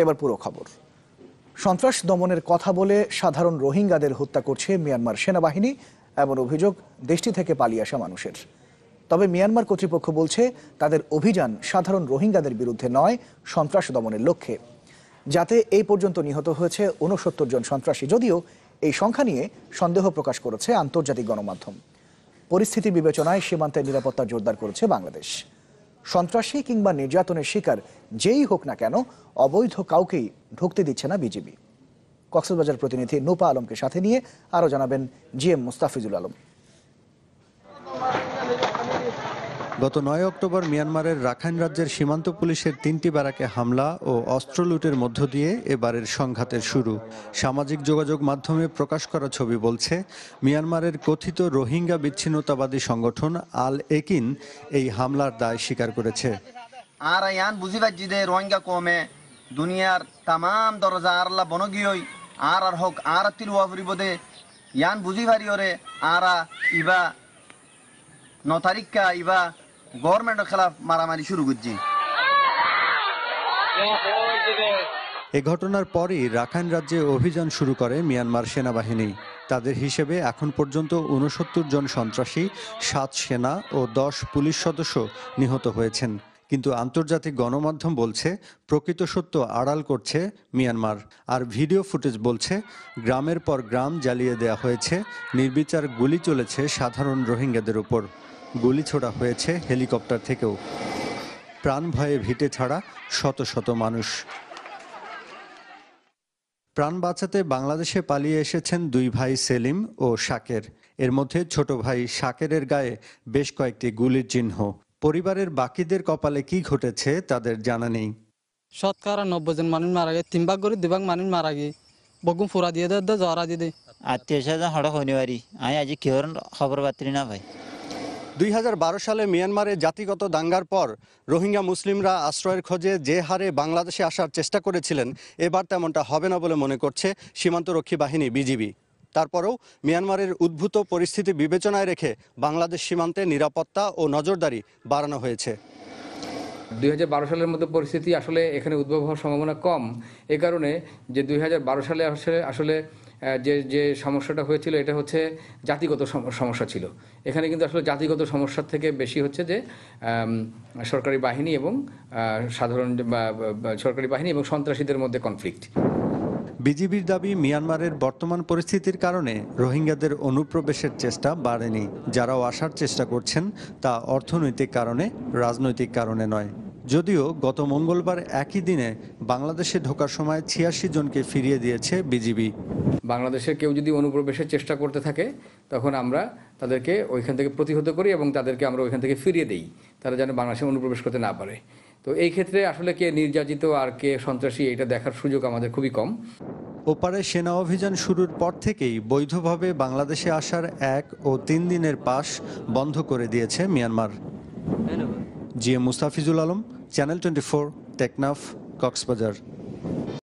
এবার পুরো খবর। সন্ত্রাস দমনের কথা বলে সাধারণ রোহিঙ্গাদের হত্যা করছে মিয়ানমার সেনাবাহিনী, এমন অভিযোগ দেশটি থেকে পালিয়ে আসা মানুষের। তবে মিয়ানমার কর্তৃপক্ষ বলছে তাদের অভিযান সাধারণ রোহিঙ্গাদের বিরুদ্ধে নয়, সন্ত্রাস দমনের লক্ষ্যে। যাতে এই পর্যন্ত নিহত হয়েছে ৬৯ জন সন্ত্রাসী, যদিও এই সংখ্যা নিয়ে সন্দেহ প্রকাশ করেছে আন্তর্জাতিক গণমাধ্যম। পরিস্থিতি বিবেচনায় সীমান্তের নিরাপত্তা জোরদার করেছে বাংলাদেশ। সন্ত্রাসী কিংবা নির্যাতনের শিকার যেই হোক না কেন, অবৈধ কাউকেই ঢুকতে দিচ্ছে না বিজিবি। কক্সবাজার প্রতিনিধি নূপা আলমকে সাথে নিয়ে আরও জানাবেন জিএম মুস্তাফিজুল আলম। গত ৯ অক্টোবর মিয়ানমারের রাখাইন রাজ্যের সীমান্ত পুলিশের ৩টি ব্যারাকে হামলা ও অস্ত্র লুটের মধ্য দিয়ে এবারের সংঘাতের শুরু। সামাজিক যোগাযোগ মাধ্যমে প্রকাশ করা ছবি বলছে, মিয়ানমারের কথিত রোহিঙ্গা বিচ্ছিন্নতাবাদী সংগঠন আল একিন এই হামলার দায় স্বীকার করেছে। আর ইয়ান বুঝি পাচ্ছি যে রোহিঙ্গা কমে দুনিয়ার তাম দরজা আরলা বনগিয়ই আর হক আর তিলুয়া ফুরিবদে ইয়ান বুঝি পারি ওরে আরা ইবা ৯ তারিখা ইবা গভর্নমেন্টের খেলাফ মারামারি শুরু করছি। এ ঘটনার পরই রাখাইন রাজ্যে অভিযান শুরু করে মিয়ানমার সেনাবাহিনী। তাদের হিসেবে এখন পর্যন্ত ৬৯ জন সন্ত্রাসী, ৭ সেনা ও ১০ পুলিশ সদস্য নিহত হয়েছেন। কিন্তু আন্তর্জাতিক গণমাধ্যম বলছে প্রকৃত সত্য আড়াল করছে মিয়ানমার। আর ভিডিও ফুটেজ বলছে গ্রামের পর গ্রাম জ্বালিয়ে দেওয়া হয়েছে, নির্বিচার গুলি চলেছে সাধারণ রোহিঙ্গাদের উপর। গুলি ছোড়া হয়েছে হেলিকপ্টার থেকেও। প্রাণ ভয়ে ভিটে ছাড়া শত শত মানুষ। প্রাণ বাঁচাতে বাংলাদেশে পালিয়ে এসেছেন ২ ভাই সেলিম ও শাকের। এর মধ্যে ছোট ভাই শাকেরের গায়ে বেশ কয়েকটি গুলির চিহ্ন। পরিবারের বাকিদের কপালে কি ঘটেছে তাদের জানা নেই। শতকরা ৯০ জন মানুষ মারা গিয়ে, ৩ ভাগ করে ২ ভাগ মানুষ মারা গিয়ে বগুম ফুরা দিয়ে দে জ্বরা দিয়ে দে। আত্মীয় স্বজন হড়ক হইনিবারি আমি আজ কেউ খবর পাত্রী না ভাই। ২০১২ সালে মিয়ানমারে জাতিগত দাঙ্গার পর রোহিঙ্গা মুসলিমরা আশ্রয়ের খোঁজে যে হারে বাংলাদেশে আসার চেষ্টা করেছিলেন, এবার তেমনটা হবে না বলে মনে করছে সীমান্তরক্ষী বাহিনী বিজিবি। তারপরেও মিয়ানমারের উদ্ভূত পরিস্থিতি বিবেচনায় রেখে বাংলাদেশ সীমান্তে নিরাপত্তা ও নজরদারি বাড়ানো হয়েছে। ২০১২ সালের মধ্যে পরিস্থিতি আসলে এখানে উদ্ভব হওয়ার সম্ভাবনা কম। এ কারণে যে ২০১২ সালে আসলে যে সমস্যাটা হয়েছিল এটা হচ্ছে জাতিগত সমস্যা ছিল। এখানে কিন্তু আসলে জাতিগত সমস্যার থেকে বেশি হচ্ছে যে সরকারি বাহিনী এবং সরকারি বাহিনী এবং সন্ত্রাসীদের মধ্যে কনফ্লিক্ট। বিজিবির দাবি, মিয়ানমারের বর্তমান পরিস্থিতির কারণে রোহিঙ্গাদের অনুপ্রবেশের চেষ্টা বাড়েনি। যারাও আসার চেষ্টা করছেন তা অর্থনৈতিক কারণে, রাজনৈতিক কারণে নয়। যদিও গত মঙ্গলবার একই দিনে বাংলাদেশে ঢোকার সময় ৮৬ জনকে ফিরিয়ে দিয়েছে বিজিবি। বাংলাদেশের কেউ যদি অনুপ্রবেশের চেষ্টা করতে থাকে তখন আমরা তাদেরকে ওইখান থেকে প্রতিহত করি এবং তাদেরকে আমরা ওইখান থেকে ফিরিয়ে দেই, তারা যেন বাংলাদেশে অনুপ্রবেশ করতে না পারে। তো এই ক্ষেত্রে আসলে কে নির্যাতিত আর কে সন্ত্রাসী এটা দেখার সুযোগ আমাদের খুবই কম। ওপারে সেনা অভিযান শুরুর পর থেকেই বৈধভাবে বাংলাদেশে আসার ১ ও ৩ দিনের পাস বন্ধ করে দিয়েছে Myanmar. GM Mustafizul Alam, channel 24, Teknaf, Cox's Bazar.